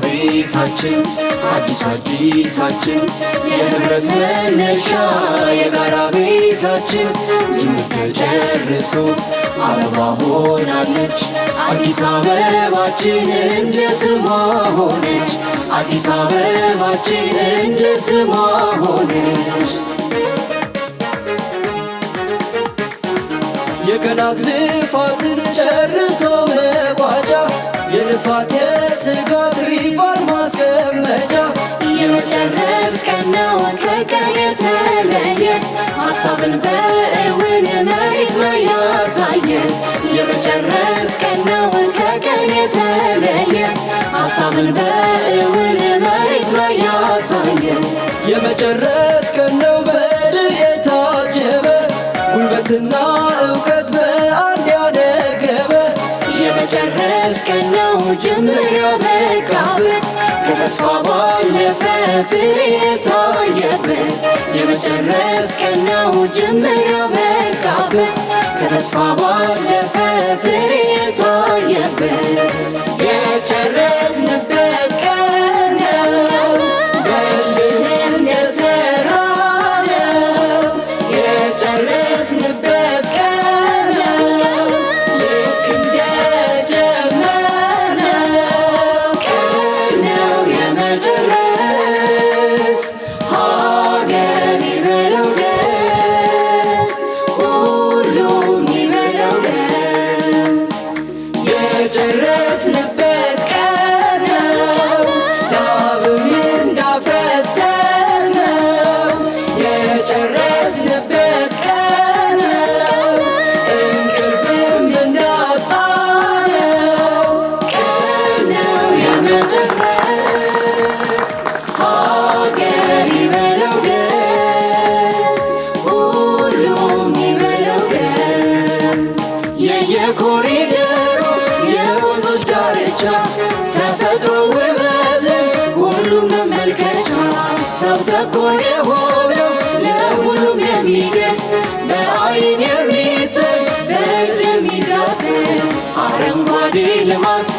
ቤታችን አዲሳችን የህብረት መነሻ የጋራ ቤታችን ጅምር ተጨርሶ አበባ ሆናለች አዲስ አበባችን እንደ ስሟ ሆነች አዲስ አበባችን እንደ ስሟ ሆነች የቀናት ልፋትን ጨርሶ መቋጫ የልፋት የትጋት ሪቫን ማስቀመጫ የመጨረስ ቀን ነው ከቀን የተለየ ሀሳብን በእውን መሬት ላይ ያሳየ የመጨረስ ቀን ነው ከቀን የተለየ ሀሳብን በእውን መሬት ላይ ያሳየ የመጨረስ ቀን ነው በድል የታጀበ ጉልበትና እውቀት በአንድ ያነገበ የመጨረስ ቀን ነው ጅምር ያበቃበት ከተስፋ ባለፈ ፍሬ የታየበት የመጨረስ ቀን ነው ጅምር ያበቃበት ከተስፋ ባለፈ ፍሬ የታየበት የጨረስንበት ቀን ነው በልህ እንደሰራነው የጨረስንበት ቀን ነው ልክ እንደጀመርነው ቀን ነው የመጨረስ ሀገር ይበለው ደስ ሁሉም ይበለው ደስ የጨረስንበት ቀን ነው ላብም እንዳፈሰስነው የጨረስንበት ቀን ነው እንቅልፍም እንዳጣነው ቀን ነው የመጨረስ ሀገር ይበለው ደስ ሁሉም ይበለው ደስ የየኮሪደሩ የወንዞች ዳርቻ ተፈጥሮ ውበትን ሁሉም መመልከቻ ሰው ተኮር የሆነው ለሁሉም የሚደርስ በአይን የሚታይ በእጅ የሚዳስስ አረንጓዴ ልማት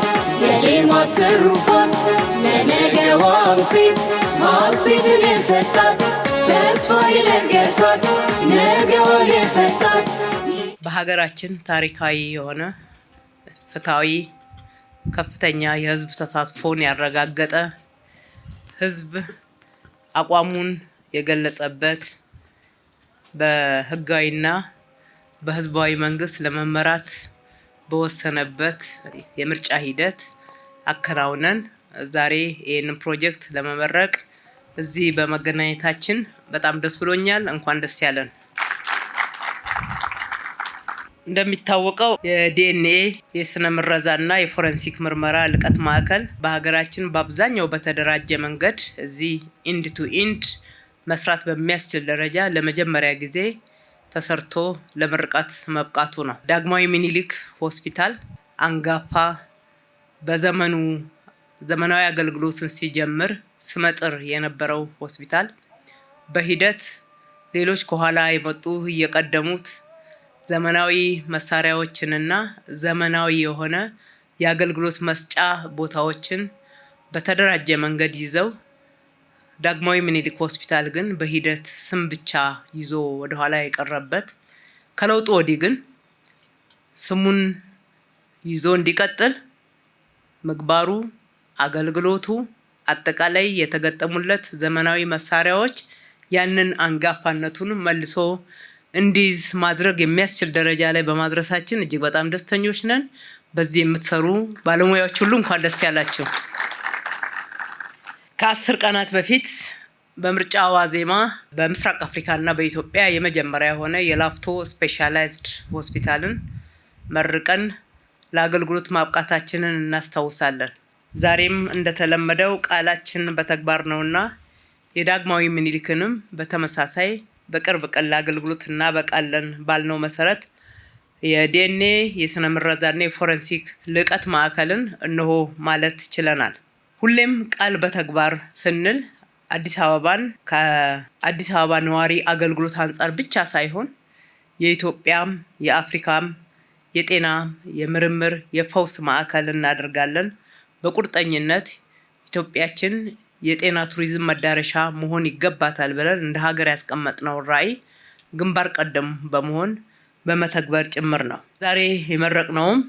የሌማት ትሩፋት ለነገዋም ሴት ሀሴትን የሰጣት ተስፋ የለገሳት ነገዋን የሰጣት በሀገራችን ታሪካዊ የሆነ ፍትሃዊ ከፍተኛ የህዝብ ተሳትፎን ያረጋገጠ ህዝብ አቋሙን የገለጸበት በህጋዊና በህዝባዊ መንግስት ለመመራት በወሰነበት የምርጫ ሂደት አከናውነን ዛሬ ይህንን ፕሮጀክት ለመመረቅ እዚህ በመገናኘታችን በጣም ደስ ብሎኛል። እንኳን ደስ ያለን። እንደሚታወቀው የዲኤንኤ የስነ ምረዛና የፎረንሲክ ምርመራ ልቀት ማዕከል በሀገራችን በአብዛኛው በተደራጀ መንገድ እዚህ ኢንድ ቱ ኢንድ መስራት በሚያስችል ደረጃ ለመጀመሪያ ጊዜ ተሰርቶ ለምርቃት መብቃቱ ነው። ዳግማዊ ምኒልክ ሆስፒታል አንጋፋ በዘመኑ ዘመናዊ አገልግሎትን ሲጀምር ስመጥር የነበረው ሆስፒታል በሂደት ሌሎች ከኋላ የመጡ እየቀደሙት ዘመናዊ መሳሪያዎችንና ዘመናዊ የሆነ የአገልግሎት መስጫ ቦታዎችን በተደራጀ መንገድ ይዘው ዳግማዊ ምኒልክ ሆስፒታል ግን በሂደት ስም ብቻ ይዞ ወደ ኋላ የቀረበት ከለውጡ ወዲህ ግን ስሙን ይዞ እንዲቀጥል ምግባሩ አገልግሎቱ አጠቃላይ የተገጠሙለት ዘመናዊ መሳሪያዎች ያንን አንጋፋነቱን መልሶ እንዲዝ ማድረግ የሚያስችል ደረጃ ላይ በማድረሳችን እጅግ በጣም ደስተኞች ነን። በዚህ የምትሰሩ ባለሙያዎች ሁሉ እንኳን ደስ ያላችሁ። ከ10 ቀናት በፊት በምርጫ ዋዜማ በምስራቅ አፍሪካና በኢትዮጵያ የመጀመሪያ የሆነ የላፍቶ ስፔሻላይዝድ ሆስፒታልን መርቀን ለአገልግሎት ማብቃታችንን እናስታውሳለን። ዛሬም እንደተለመደው ቃላችን በተግባር ነውና የዳግማዊ ምኒልክንም በተመሳሳይ በቅርብ ቀን ለአገልግሎት እናበቃለን ባልነው መሰረት የዲኤንኤ የስነ ምረዛና የፎረንሲክ ልቀት ማዕከልን እነሆ ማለት ችለናል። ሁሌም ቃል በተግባር ስንል አዲስ አበባን ከአዲስ አበባ ነዋሪ አገልግሎት አንጻር ብቻ ሳይሆን የኢትዮጵያም የአፍሪካም የጤና የምርምር የፈውስ ማዕከል እናደርጋለን። በቁርጠኝነት ኢትዮጵያችን የጤና ቱሪዝም መዳረሻ መሆን ይገባታል ብለን እንደ ሀገር ያስቀመጥነው ራዕይ ግንባር ቀደም በመሆን በመተግበር ጭምር ነው። ዛሬ የመረቅነውም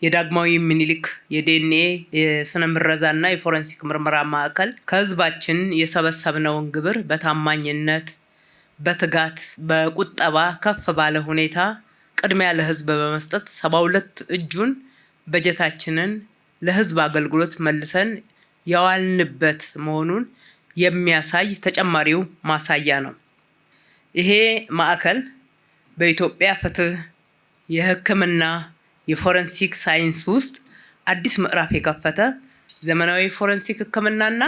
የዳግማዊ ምኒልክ የዲኤንኤ የስነ ምረዛና የፎረንሲክ ምርመራ ማዕከል ከህዝባችን የሰበሰብነውን ግብር በታማኝነት በትጋት በቁጠባ ከፍ ባለ ሁኔታ ቅድሚያ ለህዝብ በመስጠት 72 እጁን በጀታችንን ለህዝብ አገልግሎት መልሰን ያዋልንበት መሆኑን የሚያሳይ ተጨማሪው ማሳያ ነው። ይሄ ማዕከል በኢትዮጵያ ፍትህ፣ የህክምና፣ የፎረንሲክ ሳይንስ ውስጥ አዲስ ምዕራፍ የከፈተ ዘመናዊ ፎረንሲክ ህክምናና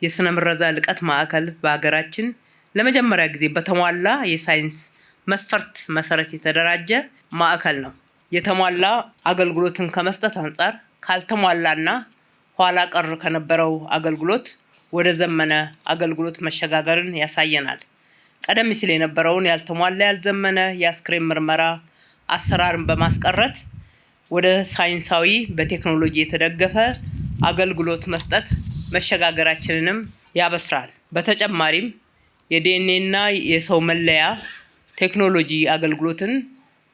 የስነ ምረዛ ልቀት ማዕከል በሀገራችን ለመጀመሪያ ጊዜ በተሟላ የሳይንስ መስፈርት መሰረት የተደራጀ ማዕከል ነው። የተሟላ አገልግሎትን ከመስጠት አንጻር ካልተሟላና ኋላ ቀር ከነበረው አገልግሎት ወደ ዘመነ አገልግሎት መሸጋገርን ያሳየናል። ቀደም ሲል የነበረውን ያልተሟላ ያልዘመነ የአስክሬን ምርመራ አሰራርን በማስቀረት ወደ ሳይንሳዊ በቴክኖሎጂ የተደገፈ አገልግሎት መስጠት መሸጋገራችንንም ያበስራል። በተጨማሪም የዲኤንኤና የሰው መለያ ቴክኖሎጂ አገልግሎትን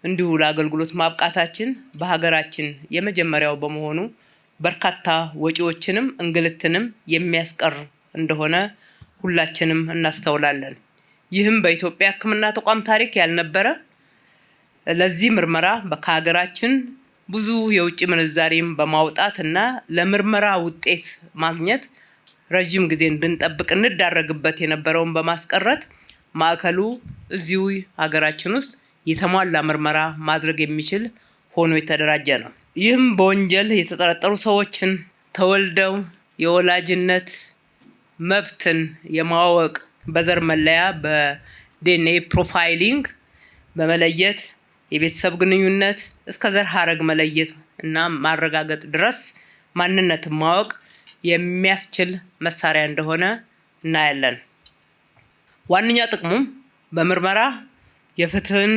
እንዲሁ ለአገልግሎት ማብቃታችን በሀገራችን የመጀመሪያው በመሆኑ በርካታ ወጪዎችንም እንግልትንም የሚያስቀር እንደሆነ ሁላችንም እናስተውላለን። ይህም በኢትዮጵያ ሕክምና ተቋም ታሪክ ያልነበረ ለዚህ ምርመራ ከሀገራችን ብዙ የውጭ ምንዛሬም በማውጣት እና ለምርመራ ውጤት ማግኘት ረጅም ጊዜ እንድንጠብቅ እንዳረግበት የነበረውን በማስቀረት ማዕከሉ እዚሁ ሀገራችን ውስጥ የተሟላ ምርመራ ማድረግ የሚችል ሆኖ የተደራጀ ነው። ይህም በወንጀል የተጠረጠሩ ሰዎችን ተወልደው የወላጅነት መብትን የማወቅ በዘር መለያ በዲኤንኤ ፕሮፋይሊንግ በመለየት የቤተሰብ ግንኙነት እስከ ዘር ሀረግ መለየት እና ማረጋገጥ ድረስ ማንነትን ማወቅ የሚያስችል መሳሪያ እንደሆነ እናያለን። ዋነኛ ጥቅሙም በምርመራ የፍትህን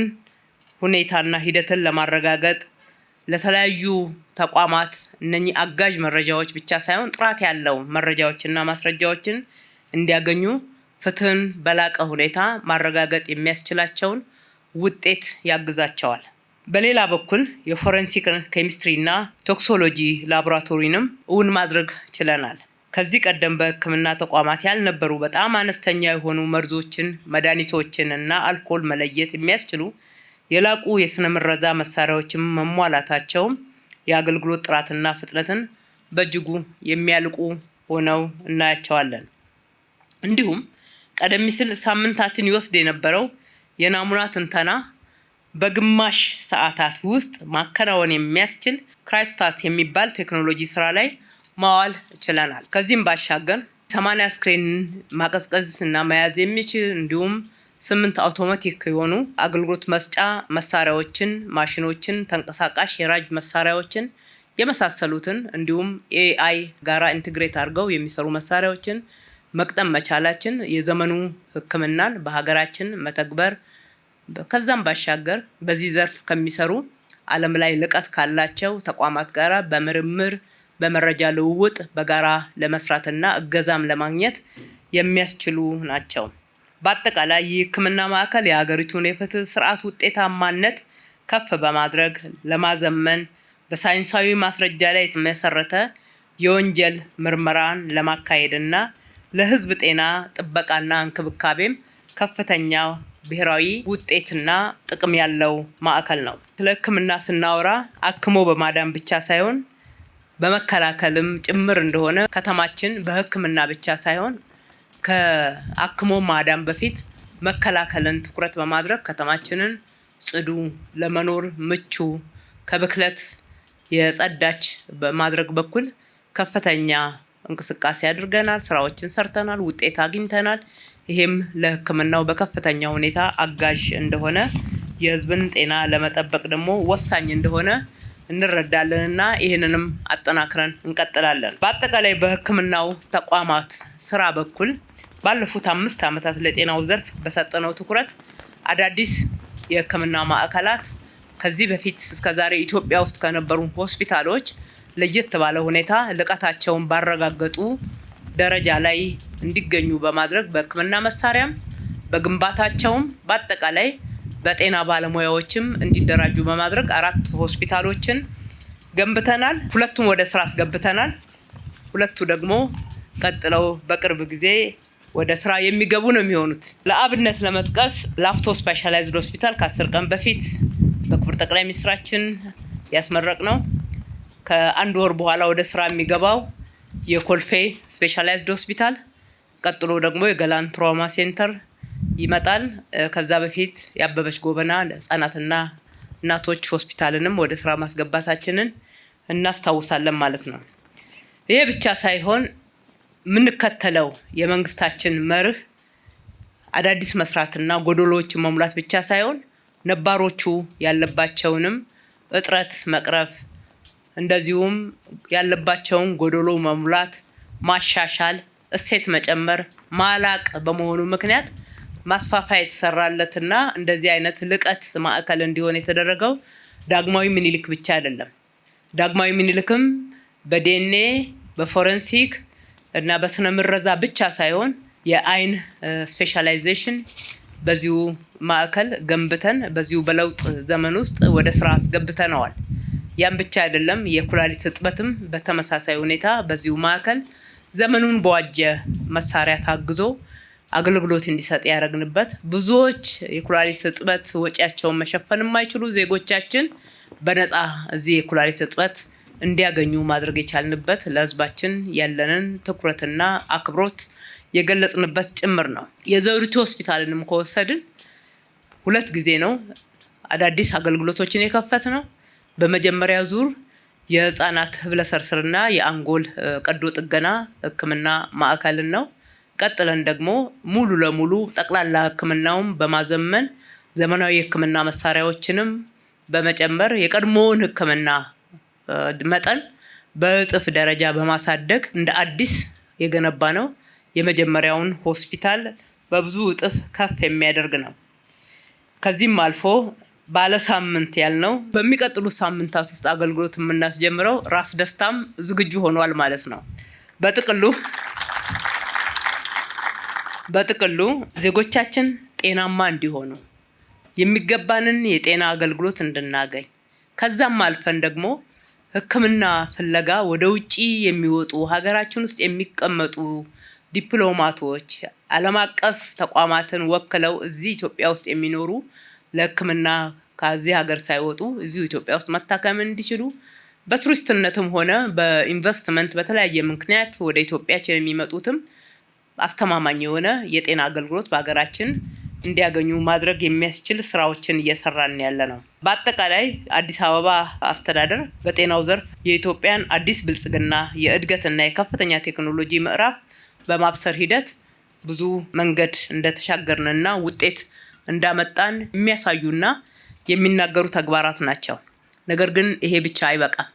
ሁኔታና ሂደትን ለማረጋገጥ ለተለያዩ ተቋማት እነኚህ አጋዥ መረጃዎች ብቻ ሳይሆን ጥራት ያለው መረጃዎችና ማስረጃዎችን እንዲያገኙ ፍትህን በላቀ ሁኔታ ማረጋገጥ የሚያስችላቸውን ውጤት ያግዛቸዋል። በሌላ በኩል የፎረንሲክ ኬሚስትሪና ቶክሶሎጂ ላቦራቶሪንም እውን ማድረግ ችለናል። ከዚህ ቀደም በህክምና ተቋማት ያልነበሩ በጣም አነስተኛ የሆኑ መርዞችን፣ መድኃኒቶችን እና አልኮል መለየት የሚያስችሉ የላቁ የስነ ምረዛ መሳሪያዎችን መሟላታቸውም የአገልግሎት ጥራትና ፍጥነትን በእጅጉ የሚያልቁ ሆነው እናያቸዋለን። እንዲሁም ቀደም ሲል ሳምንታትን ይወስድ የነበረው የናሙና ትንተና በግማሽ ሰዓታት ውስጥ ማከናወን የሚያስችል ክራዮስታት የሚባል ቴክኖሎጂ ስራ ላይ ማዋል ችለናል። ከዚህም ባሻገር 80 አስክሬን ማቀዝቀዝ እና መያዝ የሚችል እንዲሁም 8 አውቶማቲክ የሆኑ አገልግሎት መስጫ መሳሪያዎችን፣ ማሽኖችን፣ ተንቀሳቃሽ የራጅ መሳሪያዎችን የመሳሰሉትን እንዲሁም ኤአይ ጋራ ኢንቴግሬት አድርገው የሚሰሩ መሳሪያዎችን መቅጠም መቻላችን የዘመኑ ህክምናን በሀገራችን መተግበር ከዛም ባሻገር በዚህ ዘርፍ ከሚሰሩ ዓለም ላይ ልቀት ካላቸው ተቋማት ጋራ በምርምር በመረጃ ልውውጥ በጋራ ለመስራትና እገዛም ለማግኘት የሚያስችሉ ናቸው። በአጠቃላይ ይህ ህክምና ማዕከል የሀገሪቱን የፍትህ ስርዓት ውጤታማነት ከፍ በማድረግ ለማዘመን በሳይንሳዊ ማስረጃ ላይ የተመሰረተ የወንጀል ምርመራን ለማካሄድና ለህዝብ ጤና ጥበቃና እንክብካቤም ከፍተኛ ብሔራዊ ውጤትና ጥቅም ያለው ማዕከል ነው። ስለ ህክምና ስናወራ አክሞ በማዳን ብቻ ሳይሆን በመከላከልም ጭምር እንደሆነ ከተማችን በህክምና ብቻ ሳይሆን ከአክሞ ማዳን በፊት መከላከልን ትኩረት በማድረግ ከተማችንን ጽዱ፣ ለመኖር ምቹ፣ ከብክለት የጸዳች በማድረግ በኩል ከፍተኛ እንቅስቃሴ አድርገናል። ስራዎችን ሰርተናል፣ ውጤት አግኝተናል። ይሄም ለህክምናው በከፍተኛ ሁኔታ አጋዥ እንደሆነ የህዝብን ጤና ለመጠበቅ ደግሞ ወሳኝ እንደሆነ እንረዳለንና ይህንንም አጠናክረን እንቀጥላለን። በአጠቃላይ በህክምናው ተቋማት ስራ በኩል ባለፉት 5 ዓመታት ለጤናው ዘርፍ በሰጠነው ትኩረት አዳዲስ የህክምና ማዕከላት ከዚህ በፊት እስከዛሬ ኢትዮጵያ ውስጥ ከነበሩ ሆስፒታሎች ለየት ባለ ሁኔታ ልቀታቸውን ባረጋገጡ ደረጃ ላይ እንዲገኙ በማድረግ በሕክምና መሳሪያም በግንባታቸውም በአጠቃላይ በጤና ባለሙያዎችም እንዲደራጁ በማድረግ 4 ሆስፒታሎችን ገንብተናል። 2ቱን ወደ ስራ አስገብተናል። 2ቱ ደግሞ ቀጥለው በቅርብ ጊዜ ወደ ስራ የሚገቡ ነው የሚሆኑት። ለአብነት ለመጥቀስ ላፍቶ ስፔሻላይዝድ ሆስፒታል ከ10 ቀን በፊት በክቡር ጠቅላይ ሚኒስትራችን ያስመረቅ ነው። ከ1 ወር በኋላ ወደ ስራ የሚገባው የኮልፌ ስፔሻላይዝድ ሆስፒታል፣ ቀጥሎ ደግሞ የገላን ትራውማ ሴንተር ይመጣል። ከዛ በፊት የአበበች ጎበና ህጻናትና እናቶች ሆስፒታልንም ወደ ስራ ማስገባታችንን እናስታውሳለን ማለት ነው። ይሄ ብቻ ሳይሆን የምንከተለው የመንግስታችን መርህ አዳዲስ መስራትና ጎዶሎችን መሙላት ብቻ ሳይሆን ነባሮቹ ያለባቸውንም እጥረት መቅረፍ፣ እንደዚሁም ያለባቸውን ጎዶሎ መሙላት፣ ማሻሻል፣ እሴት መጨመር፣ ማላቅ በመሆኑ ምክንያት ማስፋፋያ የተሰራለትና እንደዚህ አይነት ልቀት ማዕከል እንዲሆን የተደረገው ዳግማዊ ምኒልክ ብቻ አይደለም። ዳግማዊ ምኒልክም በዲኤንኤ በፎረንሲክ እና በስነ ምረዛ ብቻ ሳይሆን የአይን ስፔሻላይዜሽን በዚሁ ማዕከል ገንብተን በዚሁ በለውጥ ዘመን ውስጥ ወደ ስራ አስገብተነዋል። ያም ብቻ አይደለም፣ የኩላሊት እጥበትም በተመሳሳይ ሁኔታ በዚሁ ማዕከል ዘመኑን በዋጀ መሳሪያ ታግዞ አገልግሎት እንዲሰጥ ያደረግንበት፣ ብዙዎች የኩላሊት እጥበት ወጪያቸውን መሸፈን የማይችሉ ዜጎቻችን በነፃ እዚህ የኩላሊት እጥበት እንዲያገኙ ማድረግ የቻልንበት፣ ለህዝባችን ያለንን ትኩረትና አክብሮት የገለጽንበት ጭምር ነው። የዘውዲቱ ሆስፒታልንም ከወሰድን 2 ጊዜ ነው አዳዲስ አገልግሎቶችን የከፈት ነው። በመጀመሪያ ዙር የህፃናት ህብለሰርስርና የአንጎል ቀዶ ጥገና ህክምና ማዕከልን ነው። ቀጥለን ደግሞ ሙሉ ለሙሉ ጠቅላላ ህክምናውን በማዘመን ዘመናዊ የህክምና መሳሪያዎችንም በመጨመር የቀድሞውን ህክምና መጠን በእጥፍ ደረጃ በማሳደግ እንደ አዲስ የገነባ ነው። የመጀመሪያውን ሆስፒታል በብዙ እጥፍ ከፍ የሚያደርግ ነው። ከዚህም አልፎ ባለ ሳምንት ያልነው በሚቀጥሉት ሳምንታት ውስጥ አገልግሎት የምናስጀምረው ራስ ደስታም ዝግጁ ሆኗል ማለት ነው። በጥቅሉ ዜጎቻችን ጤናማ እንዲሆኑ የሚገባንን የጤና አገልግሎት እንድናገኝ ከዛም አልፈን ደግሞ ህክምና ፍለጋ ወደ ውጪ የሚወጡ ሀገራችን ውስጥ የሚቀመጡ ዲፕሎማቶች ዓለም አቀፍ ተቋማትን ወክለው እዚህ ኢትዮጵያ ውስጥ የሚኖሩ ለህክምና ከዚህ ሀገር ሳይወጡ እዚሁ ኢትዮጵያ ውስጥ መታከም እንዲችሉ በቱሪስትነትም ሆነ በኢንቨስትመንት በተለያየ ምክንያት ወደ ኢትዮጵያችን የሚመጡትም አስተማማኝ የሆነ የጤና አገልግሎት በሀገራችን እንዲያገኙ ማድረግ የሚያስችል ስራዎችን እየሰራን ያለ ነው። በአጠቃላይ አዲስ አበባ አስተዳደር በጤናው ዘርፍ የኢትዮጵያን አዲስ ብልጽግና የእድገትና የከፍተኛ ቴክኖሎጂ ምዕራፍ በማብሰር ሂደት ብዙ መንገድ እንደተሻገርንና ውጤት እንዳመጣን የሚያሳዩና የሚናገሩ ተግባራት ናቸው። ነገር ግን ይሄ ብቻ አይበቃም።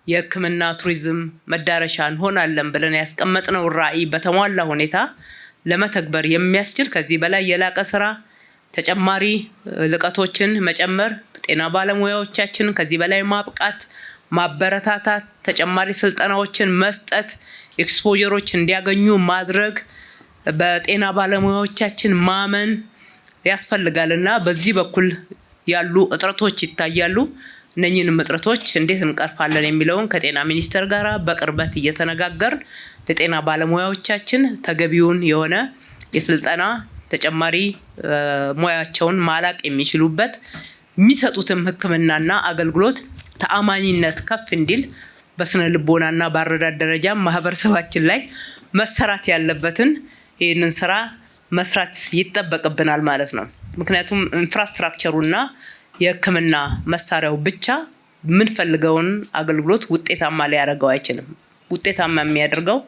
የህክምና ቱሪዝም መዳረሻ እንሆናለን ብለን ያስቀመጥነው ራዕይ በተሟላ ሁኔታ ለመተግበር የሚያስችል ከዚህ በላይ የላቀ ስራ፣ ተጨማሪ ልቀቶችን መጨመር፣ ጤና ባለሙያዎቻችን ከዚህ በላይ ማብቃት፣ ማበረታታት፣ ተጨማሪ ስልጠናዎችን መስጠት፣ ኤክስፖዠሮች እንዲያገኙ ማድረግ፣ በጤና ባለሙያዎቻችን ማመን ያስፈልጋልና በዚህ በኩል ያሉ እጥረቶች ይታያሉ። እነኚህንም እጥረቶች እንዴት እንቀርፋለን የሚለውን ከጤና ሚኒስቴር ጋር በቅርበት እየተነጋገርን ለጤና ባለሙያዎቻችን ተገቢውን የሆነ የስልጠና ተጨማሪ ሙያቸውን ማላቅ የሚችሉበት የሚሰጡትም ህክምናና አገልግሎት ተአማኒነት ከፍ እንዲል በስነ ልቦናና በአረዳድ ደረጃ ማህበረሰባችን ላይ መሰራት ያለበትን ይህንን ስራ መስራት ይጠበቅብናል ማለት ነው። ምክንያቱም ኢንፍራስትራክቸሩና የህክምና መሳሪያው ብቻ የምንፈልገውን አገልግሎት ውጤታማ ሊያደርገው አይችልም። ውጤታማ የሚያደርገው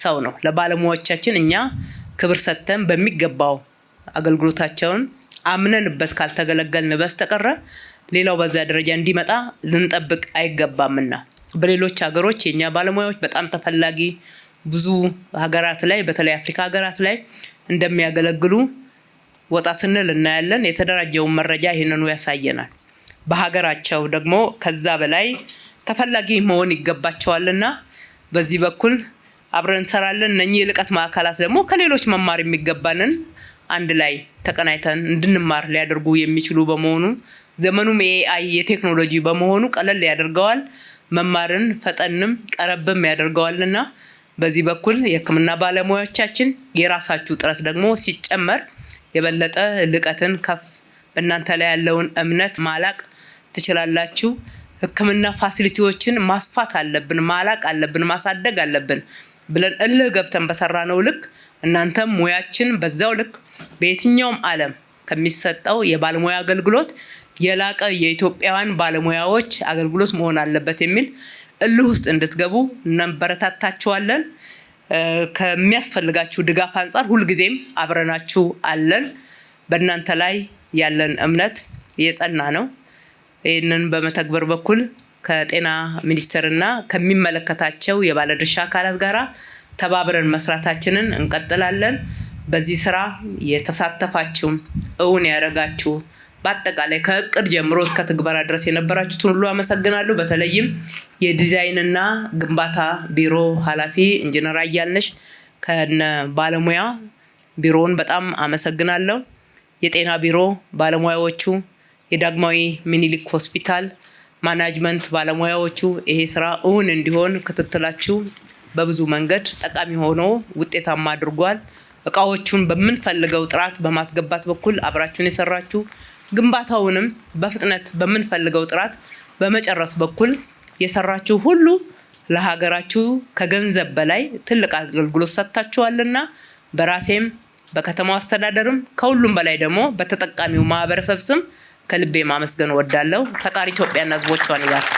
ሰው ነው። ለባለሙያዎቻችን እኛ ክብር ሰጥተን በሚገባው አገልግሎታቸውን አምነንበት ካልተገለገልን በስተቀር ሌላው በዛ ደረጃ እንዲመጣ ልንጠብቅ አይገባምና በሌሎች ሀገሮች የኛ ባለሙያዎች በጣም ተፈላጊ ብዙ ሀገራት ላይ በተለይ አፍሪካ ሀገራት ላይ እንደሚያገለግሉ ወጣ ስንል እናያለን። የተደራጀውን መረጃ ይህንኑ ያሳየናል። በሀገራቸው ደግሞ ከዛ በላይ ተፈላጊ መሆን ይገባቸዋልና በዚህ በኩል አብረን እንሰራለን። እነኚህ የልቀት ማዕከላት ደግሞ ከሌሎች መማር የሚገባንን አንድ ላይ ተቀናይተን እንድንማር ሊያደርጉ የሚችሉ በመሆኑ ዘመኑም የኤአይ የቴክኖሎጂ በመሆኑ ቀለል ያደርገዋል፣ መማርን ፈጠንም ቀረብም ያደርገዋልና በዚህ በኩል የሕክምና ባለሙያዎቻችን የራሳችሁ ጥረት ደግሞ ሲጨመር የበለጠ ልቀትን ከፍ በእናንተ ላይ ያለውን እምነት ማላቅ ትችላላችሁ። ሕክምና ፋሲሊቲዎችን ማስፋት አለብን፣ ማላቅ አለብን፣ ማሳደግ አለብን ብለን እልህ ገብተን በሰራነው ልክ እናንተም ሙያችን በዛው ልክ በየትኛውም ዓለም ከሚሰጠው የባለሙያ አገልግሎት የላቀ የኢትዮጵያውያን ባለሙያዎች አገልግሎት መሆን አለበት የሚል እልህ ውስጥ እንድትገቡ እናበረታታችኋለን። ከሚያስፈልጋችሁ ድጋፍ አንጻር ሁልጊዜም አብረናችሁ አለን። በእናንተ ላይ ያለን እምነት የጸና ነው። ይህንን በመተግበር በኩል ከጤና ሚኒስቴርና ከሚመለከታቸው የባለድርሻ አካላት ጋር ተባብረን መስራታችንን እንቀጥላለን። በዚህ ስራ የተሳተፋችሁ እውን ያደረጋችሁ በአጠቃላይ ከእቅድ ጀምሮ እስከ ትግበራ ድረስ የነበራችሁትን ሁሉ አመሰግናለሁ። በተለይም የዲዛይንና ግንባታ ቢሮ ኃላፊ ኢንጂነር አያልነሽ ከነ ባለሙያ ቢሮውን በጣም አመሰግናለሁ። የጤና ቢሮ ባለሙያዎቹ፣ የዳግማዊ ሚኒሊክ ሆስፒታል ማናጅመንት ባለሙያዎቹ ይሄ ስራ እውን እንዲሆን ክትትላችሁ በብዙ መንገድ ጠቃሚ ሆኖ ውጤታማ አድርጓል። እቃዎቹን በምንፈልገው ጥራት በማስገባት በኩል አብራችሁን የሰራችሁ፣ ግንባታውንም በፍጥነት በምንፈልገው ጥራት በመጨረስ በኩል የሰራችሁ ሁሉ ለሀገራችሁ ከገንዘብ በላይ ትልቅ አገልግሎት ሰጥታችኋልና በራሴም በከተማው አስተዳደርም ከሁሉም በላይ ደግሞ በተጠቃሚው ማህበረሰብ ስም ከልቤ ማመስገን እወዳለሁ። ፈጣሪ ኢትዮጵያና ሕዝቦቿን ይባርክ።